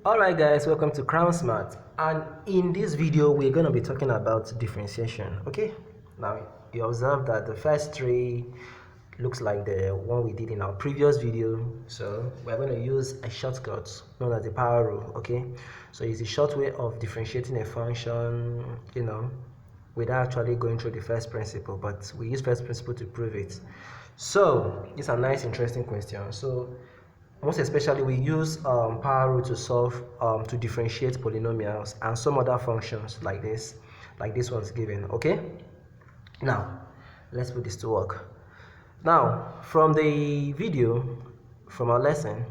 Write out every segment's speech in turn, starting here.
Alright guys, welcome to Crown Smart, and in this video we're going to be talking about differentiation. Okay, now you observe that the first three looks like the one we did in our previous video, so we're going to use a shortcut known as the power rule. Okay, so it's a short way of differentiating a function, without actually going through the first principle, but we use first principle to prove it. So it's a nice interesting question. So most especially we use power rule to solve to differentiate polynomials and some other functions like this one's given. Okay, now let's put this to work. Now from the video, from our lesson,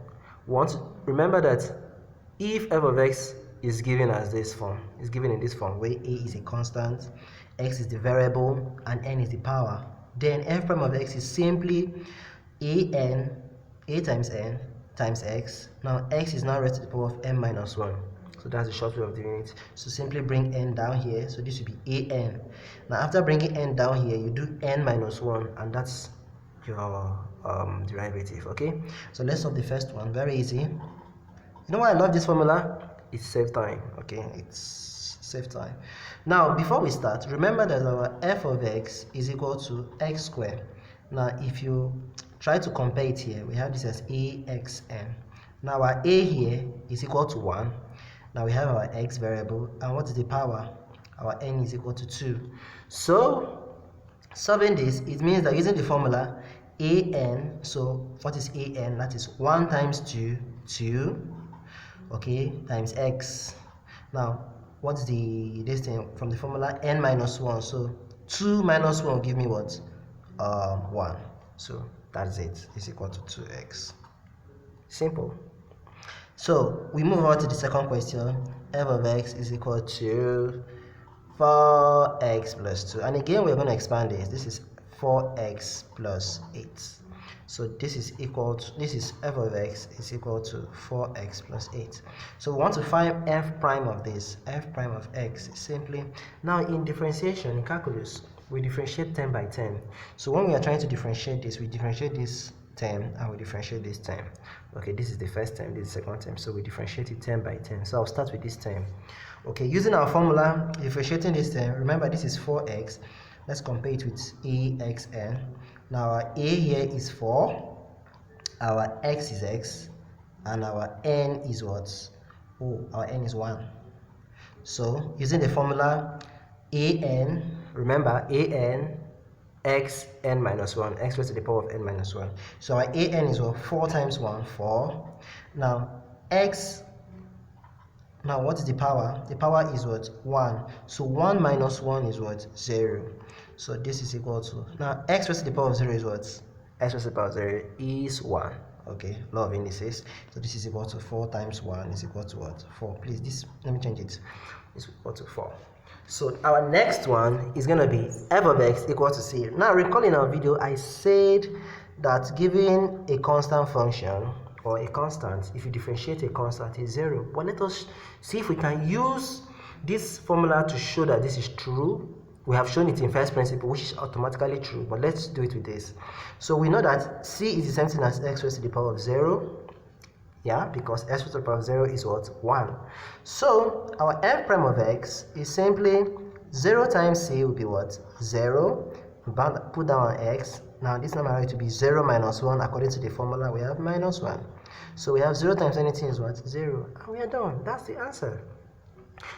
we want to remember that if f of x is given as this form, is given in this form where a is a constant, x is the variable, and n is the power, then f prime of x is simply a times n times x. Now x is now raised to the power of n minus 1. So that's the short way of doing it. So simply bring n down here. So this will be an. Now after bringing n down here, you do n minus 1, and that's your derivative. Okay, so let's solve the first one. Very easy. You know why I love this formula? It saves time. Okay, it's save time. Now before we start, remember that our f of x is equal to x squared. Now if you try to compare it here, we have this as axn. Now our a here is equal to 1. Now we have our x variable, and what is the power? Our n is equal to 2. So solving this, it means that using the formula an, so what is an? That is 1 times 2, 2, okay, times x. Now what's this thing from the formula? N minus 1. So 2 minus 1 will give me what? 1. So that's it. It's equal to 2x. Simple. So we move on to the second question. F of x is equal to 4x plus 2. And again, we're going to expand this. This is 4x plus 8. So this is equal to, this is f of x is equal to 4x plus 8. So we want to find f prime of this. F prime of x is simply, now in differentiation, in calculus, we differentiate 10 by 10. So when we are trying to differentiate this, we differentiate this term and we differentiate this term. Okay, this is the first term, this is the second term. So we differentiate it 10 by 10. So I'll start with this term. Okay, using our formula, differentiating this term, remember this is 4x. Let's compare it with axn. Now our a here is 4, our x is x, and our n is what? Oh, our n is 1. So using the formula an, remember an x n minus 1, x raised to the power of n minus 1. So our an is what? 4 times 1, 4. Now x, now what is the power? The power is what? 1. So 1 minus 1 is what? 0. So this is equal to, now x raised to the power of 0 is what? X raised to the power of 0 is 1. Okay, law of indices. So this is equal to 4 times 1 is equal to what? 4. Please, this, let me change it. It's equal to 4. So our next one is going to be f of x equal to c. Now recall in our video I said that given a constant function or a constant, if you differentiate a constant, is 0. But let us see if we can use this formula to show that this is true. We have shown it in first principle, which is automatically true, but let's do it with this. So we know that c is the same thing as x raised to the power of 0. Yeah, because x raised to the power of 0 is what? 1. So our f prime of x is simply 0 times c will be what? 0. Put down x. Now this number has to be 0 minus 1. According to the formula, we have minus 1. So we have 0 times anything is what? 0. And we are done. That's the answer.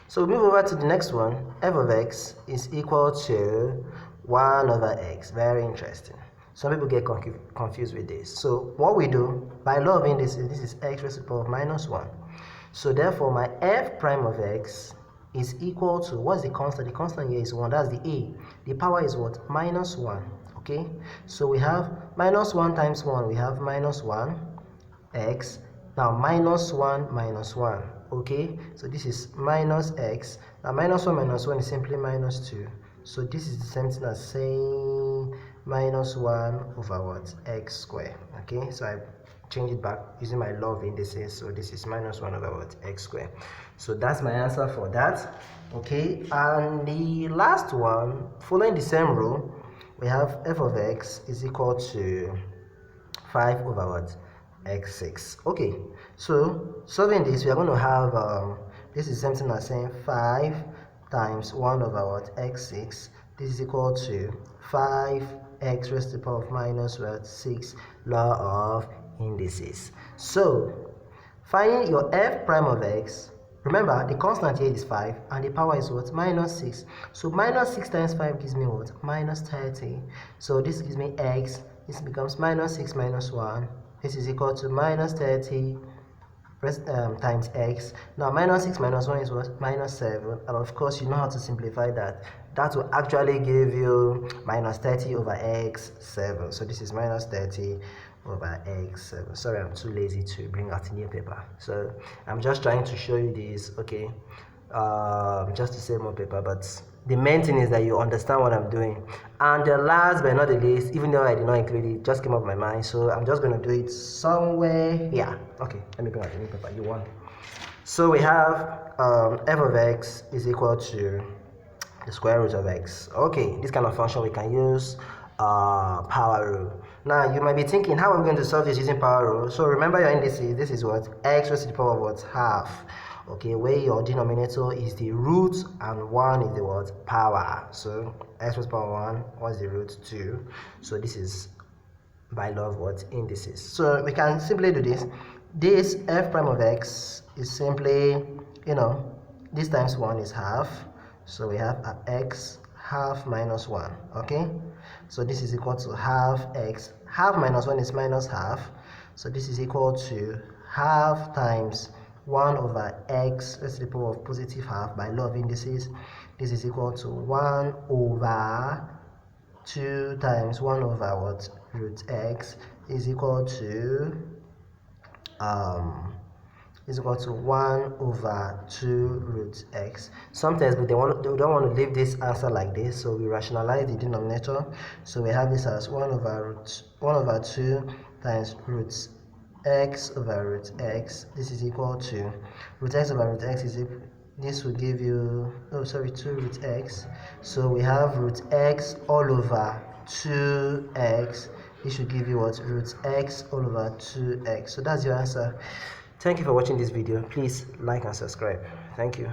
So we move over to the next one. F of x is equal to 1 over x. Very interesting. Some people get confused with this. So what we do, by law of indices, this is x raised to the power of minus 1. So therefore, my f prime of x is equal to, what's the constant? The constant here is 1. That's the a. The power is what? Minus 1. Okay? So we have minus 1 times 1. We have minus 1 x. Now minus 1 minus 1. Okay? So this is minus x. Now minus 1 is simply minus 2. So this is the same thing as saying minus 1 over what? X squared. Okay, so I change it back using my law of indices. So this is minus 1 over what? X squared. So that's my answer for that. Okay, and the last one, following the same rule, we have f of x is equal to 5 over what? x6. Okay, so solving this, we are going to have this is something as saying 5 times 1 over what, x6. This is equal to 5x raised to the power of minus what, 6, law of indices. So finding your f prime of x, remember the constant here is 5 and the power is what, minus 6. So minus 6 times 5 gives me what, minus 30. So this gives me x. This becomes minus 6 minus 1. This is equal to minus 30 times x. Now minus 6 minus 1 is what, minus 7. And of course you know how to simplify that. That will actually give you minus 30 over x7. So this is minus 30 over x7. Sorry, I'm too lazy to bring out a new paper, so I'm just trying to show you this, okay, just to save more paper. But the main thing is that you understand what I'm doing. And the last but not the least, even though I did not include it, just came up my mind, so I'm just going to do it somewhere here. Okay, let me bring out the new paper. You want, so we have f of x is equal to the square root of x. Okay, this kind of function we can use power rule. Now you might be thinking, how are we going to solve this using power rule? So remember your indices. This is what, x raised to the power of what, half. Okay, where your denominator is the root and 1 is the what, power. So x raised to the power 1 is the root 2. So this is by law of what, indices. So we can simply do this. This f prime of x is simply, you know, this times 1 is half. So we have x half minus 1. Okay, so this is equal to half x. Half minus 1 is minus half. So this is equal to half times 1 over x raised to the power of positive half by law of indices. This is equal to 1 over 2 times 1 over what, root x is equal to 1 over 2 root x. Sometimes we don't want to leave this answer like this, so we rationalize the denominator. So we have this as 1 over 2 times root x over root x. This is equal to root x over root x this will give you, 2 root x. So we have root x all over 2x. This should give you what, root x all over 2x. So that's your answer. Thank you for watching this video. Please like and subscribe. Thank you.